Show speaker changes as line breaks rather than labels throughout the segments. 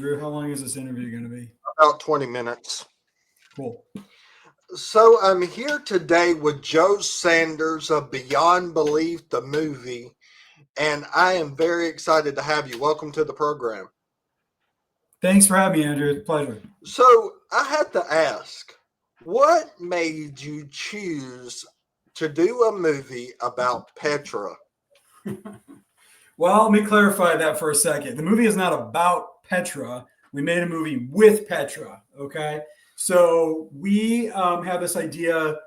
Andrew. How long is this interview going to be?
About 20 minutes.
Cool.
So I'm here today with Joe Sanders of Beyond Belief, the movie, and I am very excited to have you. Welcome to the program.
Thanks for having me, Andrew. It's a pleasure.
So I had to ask, what made you choose to do a movie about Petra?
Well, let me clarify that for a second. The movie is not about Petra. We made a movie with Petra, okay? So we have this idea,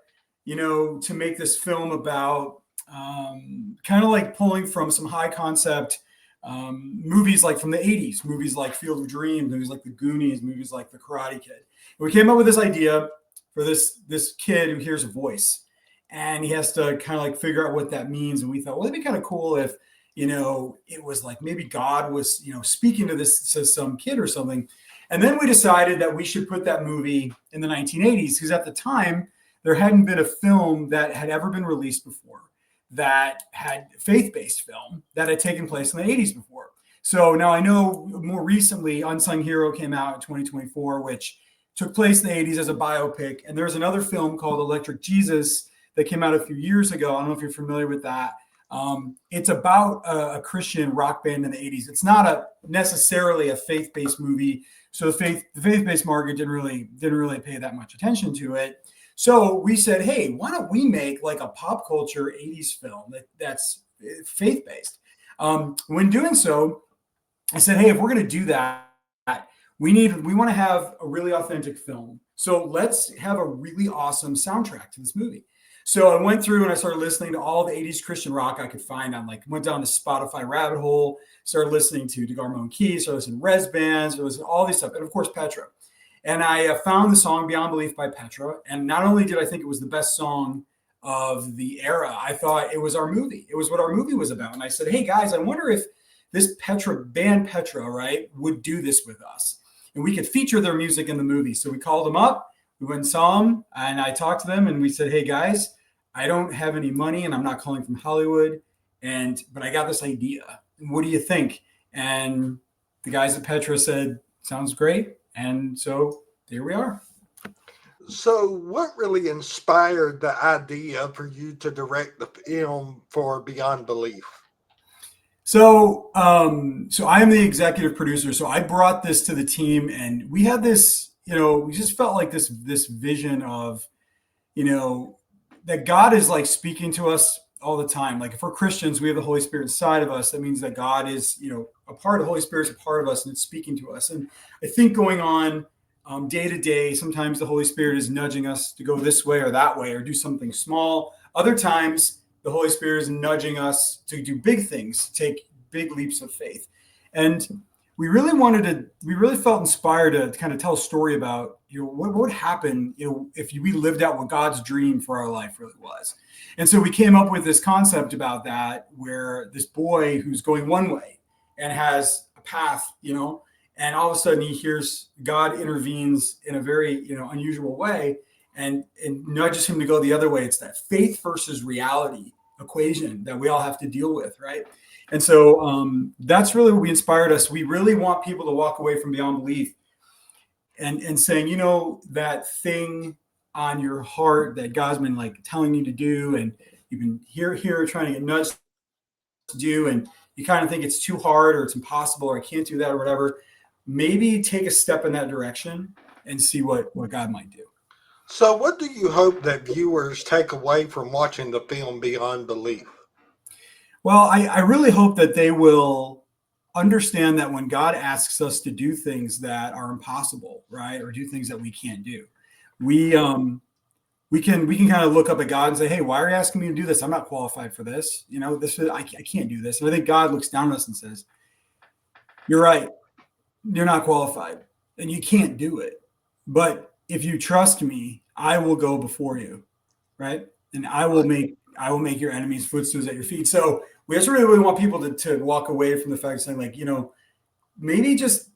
to make this film about kind of like pulling from some high concept movies like from the 80s, movies like Field of Dreams, movies like The Goonies, movies like The Karate Kid. And we came up with this idea for this kid who hears a voice, and he has to kind of like figure out what that means. And we thought, well, it'd be kind of cool if it was like maybe God was, speaking to some kid or something. And then we decided that we should put that movie in the 1980s, because at the time, there hadn't been a film that had ever been released before that had faith-based film that had taken place in the 80s before. So now I know more recently, Unsung Hero came out in 2024, which took place in the 80s as a biopic. And there's another film called Electric Jesus that came out a few years ago. I don't know if you're familiar with that. It's about a Christian rock band in the 80s. It's not necessarily a faith-based movie, so the faith-based market didn't really pay that much attention to it. So we said, hey, why don't we make like a pop culture 80s film that's faith-based? When doing so, I said, hey, if we're going to do that, we want to have a really authentic film. So let's have a really awesome soundtrack to this movie. So I went through and I started listening to all the 80s Christian rock I could find went down the Spotify rabbit hole, started listening to DeGarmo and Keys, started listening to Res Bands, started listening to all these stuff, and of course Petra. And I found the song Beyond Belief by Petra. And not only did I think it was the best song of the era, I thought it was our movie. It was what our movie was about. And I said, hey guys, I wonder if this band Petra, right, would do this with us. And we could feature their music in the movie. So we called them up, we went and saw them, and I talked to them and we said, hey guys, I don't have any money and I'm not calling from Hollywood, but I got this idea. What do you think? And the guys at Petra said, sounds great. And so there we are.
So what really inspired the idea for you to direct the film for Beyond Belief?
So I am the executive producer. So I brought this to the team, and we had this, we just felt like this vision of, that God is like speaking to us all the time. Like if we're Christians, we have the Holy Spirit inside of us. That means that God is, a part of the Holy Spirit is a part of us and it's speaking to us. And I think going on day to day, sometimes the Holy Spirit is nudging us to go this way or that way or do something small. Other times the Holy Spirit is nudging us to do big things, take big leaps of faith. And we really felt inspired to kind of tell a story about, what would happen, if we lived out what God's dream for our life really was. And so we came up with this concept about that, where this boy who's going one way and has a path, and all of a sudden he hears God intervenes in a very, unusual way and nudges him to go the other way. It's that faith versus reality equation that we all have to deal with, right? And so that's really what inspired us. We really want people to walk away from Beyond Belief and saying, that thing on your heart that God's been like telling you to do, and you've been here trying to get nudged to do, and you kind of think it's too hard or it's impossible or I can't do that or whatever. Maybe take a step in that direction and see what God might do.
So what do you hope that viewers take away from watching the film Beyond Belief?
Well, I really hope that they will understand that when God asks us to do things that are impossible, right, or do things that we can't do, we can kind of look up at God and say, hey, why are you asking me to do this? I'm not qualified for this. I can't do this. And I think God looks down on us and says, you're right. You're not qualified and you can't do it. But if you trust me, I will go before you, right? And I will make your enemies footstools at your feet. So we just really want people to walk away from the fact of saying, like, maybe just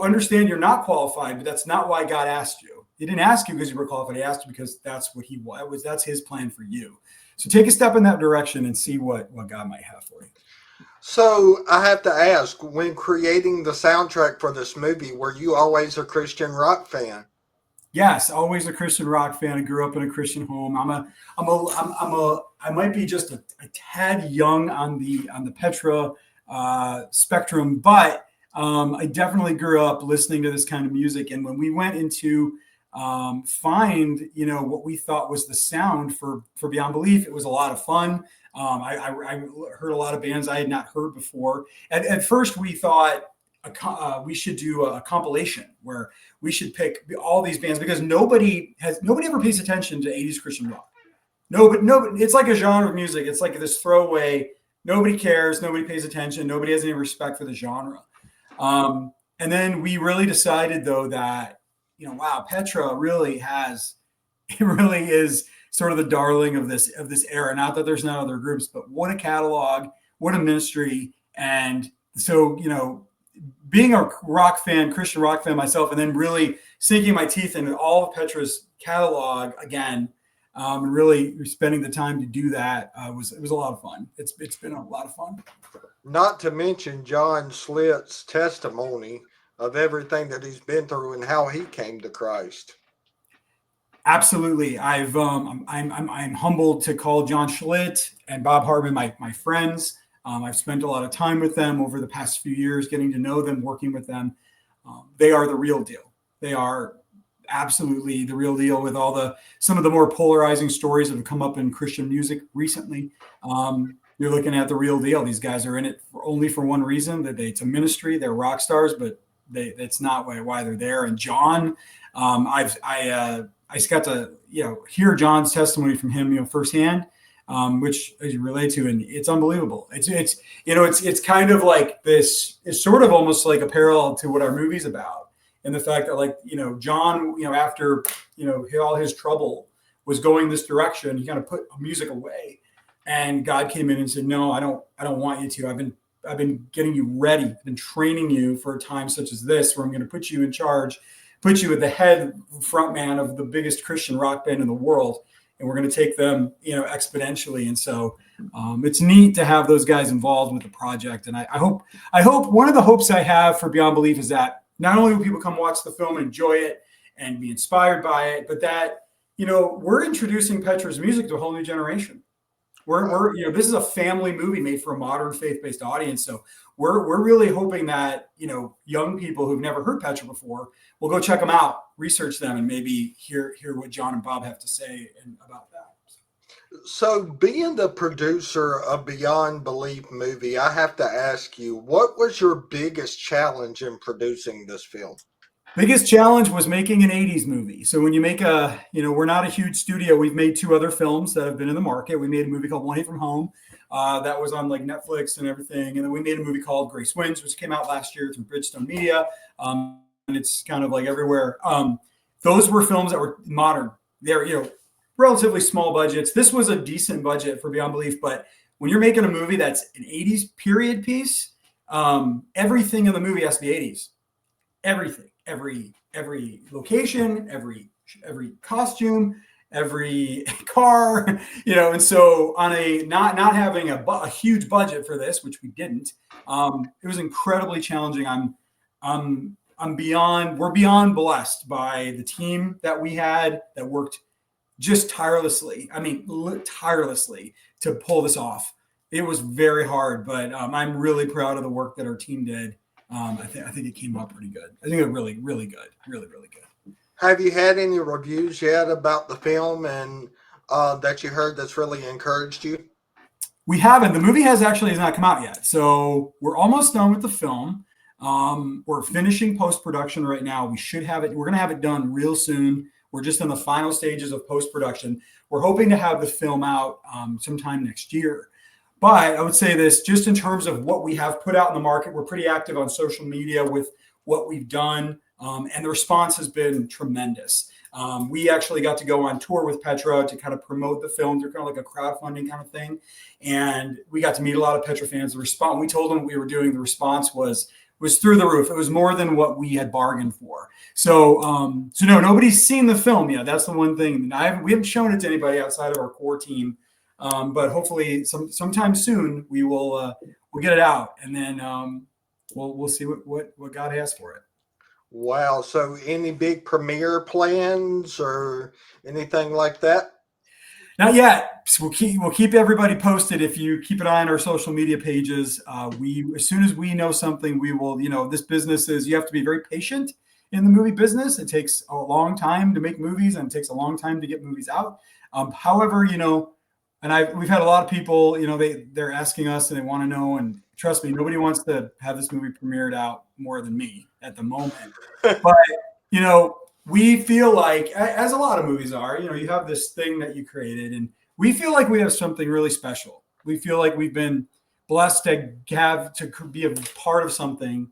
understand you're not qualified, but that's not why God asked you. He didn't ask you because you were qualified. He asked you because that's what that's his plan for you. So take a step in that direction and see what God might have for you.
So I have to ask, when creating the soundtrack for this movie, were you always a Christian rock fan?
Yes, always a Christian rock fan. I grew up in a Christian home. I might be just a tad young on the Petra spectrum, but I definitely grew up listening to this kind of music. And when we went into find, what we thought was the sound for Beyond Belief, it was a lot of fun. I heard a lot of bands I had not heard before. At first, we thought we should do a compilation where we should pick all these bands because nobody ever pays attention to 80s Christian rock. No, it's like a genre of music. It's like this throwaway. Nobody cares. Nobody pays attention. Nobody has any respect for the genre. And then we really decided though that, wow, Petra really has, it really is sort of the darling of this era. Not that there's not other groups, but what a catalog, what a ministry. And so, being a rock fan, Christian rock fan myself, and then really sinking my teeth into all of Petra's catalog again, really spending the time to do that it was a lot of fun. It's been a lot of fun.
Not to mention John Schlitt's testimony of everything that he's been through and how he came to Christ.
Absolutely, I'm humbled to call John Schlitt and Bob Hartman my friends. I've spent a lot of time with them over the past few years, getting to know them, working with them. They are the real deal. They are absolutely the real deal with some of the more polarizing stories that have come up in Christian music recently. You're looking at the real deal. These guys are in it only for one reason, that it's a ministry. They're rock stars, but that's not why they're there. And John, I just got to hear John's testimony from him firsthand, which you relate to, and it's unbelievable. It's kind of like this. It's sort of almost like a parallel to what our movie's about, and the fact that John, after all his trouble was going this direction, he kind of put music away, and God came in and said, "No, I don't want you to. I've been getting you ready. I've been training you for a time such as this, where I'm going to put you in charge, put you at the head frontman of the biggest Christian rock band in the world, and we're going to take them, exponentially." And so it's neat to have those guys involved with the project. And I hope one of the hopes I have for Beyond Belief is that not only will people come watch the film and enjoy it and be inspired by it, but that we're introducing Petra's music to a whole new generation. We're this is a family movie made for a modern faith-based audience. So we're really hoping that young people who've never heard Petra before will go check them out, research them, and maybe hear what John and Bob have to say about that.
So, being the producer of Beyond Belief movie, I have to ask you, what was your biggest challenge in producing this film?
Biggest challenge was making an 80s movie. So when you make we're not a huge studio. We've made 2 other films that have been in the market. We made a movie called One Hit from Home. That was on Netflix and everything. And then we made a movie called Grace Wins, which came out last year through Bridgestone Media. And it's kind of everywhere. Those were films that were modern. They're, relatively small budgets. This was a decent budget for Beyond Belief. But when you're making a movie that's an 80s period piece, everything in the movie has to be 80s. Everything. Every location, every costume, every car, and so on a not having a huge budget for this, which we didn't, it was incredibly challenging. We're beyond blessed by the team that we had that worked just tirelessly. I mean, tirelessly to pull this off. It was very hard, but I'm really proud of the work that our team did. I think it came out pretty good. I think it really, really good. Really, really good.
Have you had any reviews yet about the film and that you heard that's really encouraged you?
We haven't. The movie has not come out yet. So we're almost done with the film. We're finishing post-production right now. We should have it. We're going to have it done real soon. We're just in the final stages of post-production. We're hoping to have the film out sometime next year. But I would say this, just in terms of what we have put out in the market, we're pretty active on social media with what we've done, and the response has been tremendous. We actually got to go on tour with Petra to kind of promote the film through kind of like a crowdfunding kind of thing, and we got to meet a lot of Petra fans. The response, we told them what we were doing, the response was through the roof. It was more than what we had bargained for. So no, nobody's seen the film yet. That's the one thing. We haven't shown it to anybody outside of our core team. But hopefully sometime soon we'll we'll get it out, and then we'll see what God has for it.
Wow. So any big premiere plans or anything like that?
Not yet. So we'll keep everybody posted. If you keep an eye on our social media pages, we as soon as we know something, we will. This business is, you have to be very patient in the movie business. It takes a long time to make movies, and it takes a long time to get movies out. However, and we've had a lot of people. They're asking us and they want to know. And trust me, nobody wants to have this movie premiered out more than me at the moment. But we feel like, as a lot of movies are, you have this thing that you created, and we feel like we have something really special. We feel like we've been blessed to be a part of something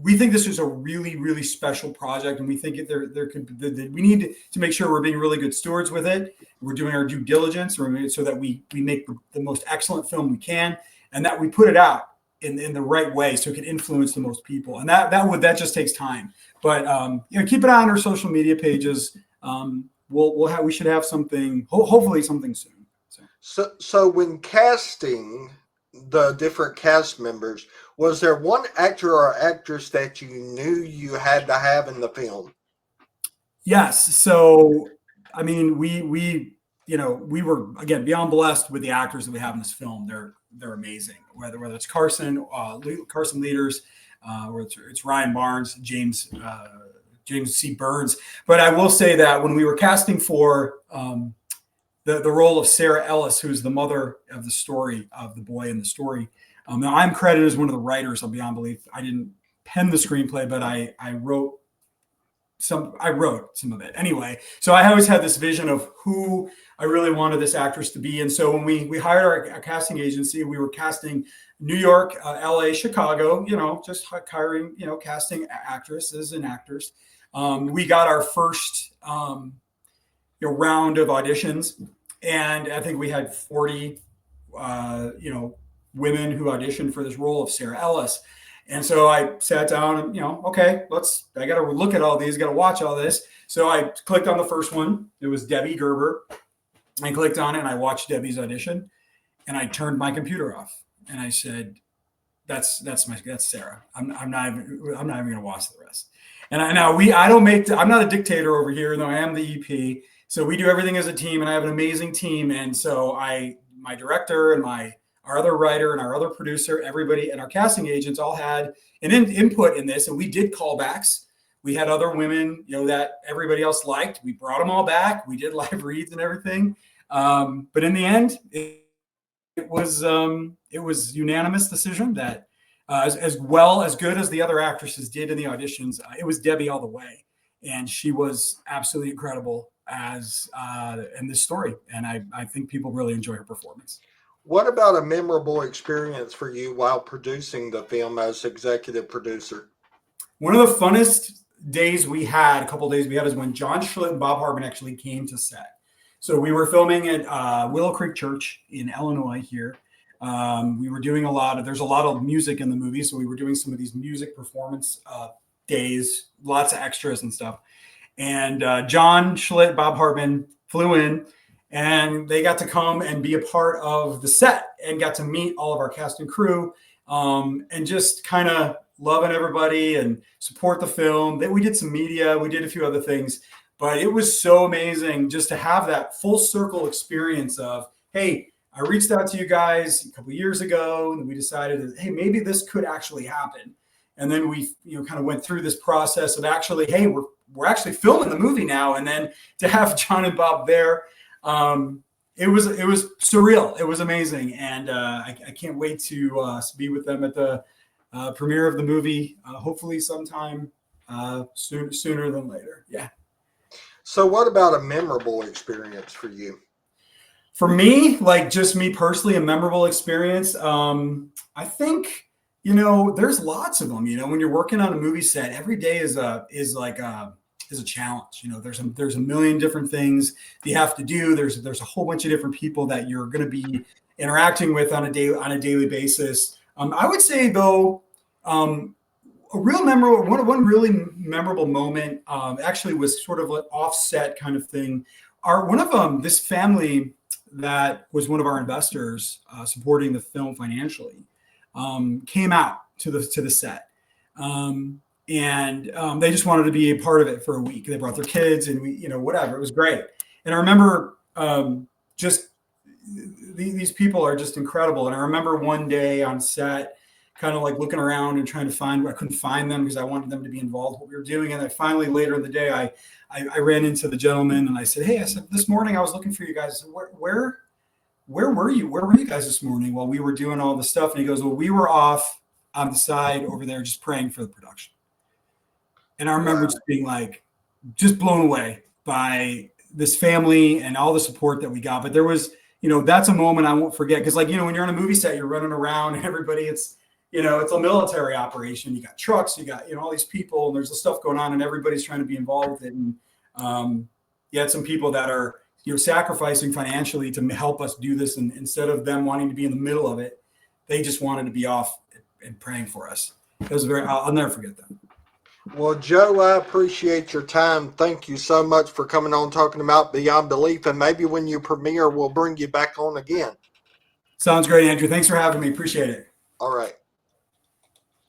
we think this is a really, really special project, and we think we need to make sure we're being really good stewards with it. We're doing our due diligence so that we make the most excellent film we can, and that we put it out in the right way so it can influence the most people. And that just takes time. But keep an eye on our social media pages. We should have something, hopefully something soon.
So when casting the different cast members, was there one actor or actress that you knew you had to have in the film?
Yes. So, I mean, we were, again, beyond blessed with the actors that we have in this film. They're amazing. Whether it's Carson Leaders, or it's Ryan Barnes, James C. Burns. But I will say that when we were casting for the role of Sarah Ellis, who's the mother of the story, of the boy in the story, now I'm credited as one of the writers of Beyond Belief. I didn't pen the screenplay, but I wrote some of it anyway. So I always had this vision of who I really wanted this actress to be. And so when we hired our casting agency, we were casting New York, LA, Chicago, just hiring, casting actresses and actors. We got our first round of auditions, and I think we had 40 women who auditioned for this role of Sarah Ellis. And so I sat down and, okay, I got to look at all these, got to watch all this. So I clicked on the first one. It was Debbie Gerber. I clicked on it and I watched Debbie's audition, and I turned my computer off and I said, that's Sarah. I'm not even going to watch the rest. And I'm not a dictator over here, though I am the EP. So we do everything as a team, and I have an amazing team. And so my director and our other writer and our other producer, everybody, and our casting agents all had an input in this. And we did callbacks. We had other women, that everybody else liked. We brought them all back. We did live reads and everything. But in the end, it was unanimous decision that as well as good as the other actresses did in the auditions, it was Debbie all the way. And she was absolutely incredible in this story. And I think people really enjoy her performance.
What about a memorable experience for you while producing the film as executive producer?
One of the funnest couple days we had, is when John Schlitt and Bob Hartman actually came to set. So we were filming at Willow Creek Church in Illinois here. We were doing there's a lot of music in the movie. So we were doing some of these music performance days, lots of extras and stuff. And John Schlitt, Bob Hartman flew in, and they got to come and be a part of the set and got to meet all of our cast and crew, and just kind of loving everybody and support the film. We did some media, we did a few other things, but it was so amazing just to have that full circle experience of, hey, I reached out to you guys a couple of years ago, and we decided that, hey, maybe this could actually happen. And then we, kind of went through this process of actually, hey, we're actually filming the movie now. And then to have John and Bob there, it was surreal. It was amazing. And I can't wait to be with them at the premiere of the movie, hopefully sometime sooner than later. Yeah.
So what about a memorable experience for you?
For me, like just me personally, a memorable experience. I think, there's lots of them. When you're working on a movie set, every day is a challenge. There's a million different things you have to do. There's a whole bunch of different people that you're going to be interacting with on a daily basis. I would say though, one really memorable moment actually was sort of an offset kind of thing. This family, that was one of our investors supporting the film financially came out to the set. They just wanted to be a part of it for a week. They brought their kids and we, whatever. It was great. And I remember just these people are just incredible. And I remember one day on set, kind of like looking around and trying to find, I couldn't find them because I wanted them to be involved in what we were doing. And I finally, later in the day, I ran into the gentleman and I said, hey, this morning I was looking for you guys. I said, where were you? Where were you guys this morning while we were doing all the stuff? And he goes, well, we were off on the side over there just praying for the production. And I remember just being like, just blown away by this family and all the support that we got. But there was, that's a moment I won't forget. Because when you're on a movie set, you're running around and everybody, it's a military operation. You got trucks, you got, all these people, and there's the stuff going on and everybody's trying to be involved with it. And you had some people that are, sacrificing financially to help us do this. And instead of them wanting to be in the middle of it, they just wanted to be off and praying for us. It was I'll never forget that.
Well, Joe, I appreciate your time. Thank you so much for coming on talking about Beyond Belief. And maybe when you premiere, we'll bring you back on again.
Sounds great, Andrew. Thanks for having me. Appreciate it.
All right.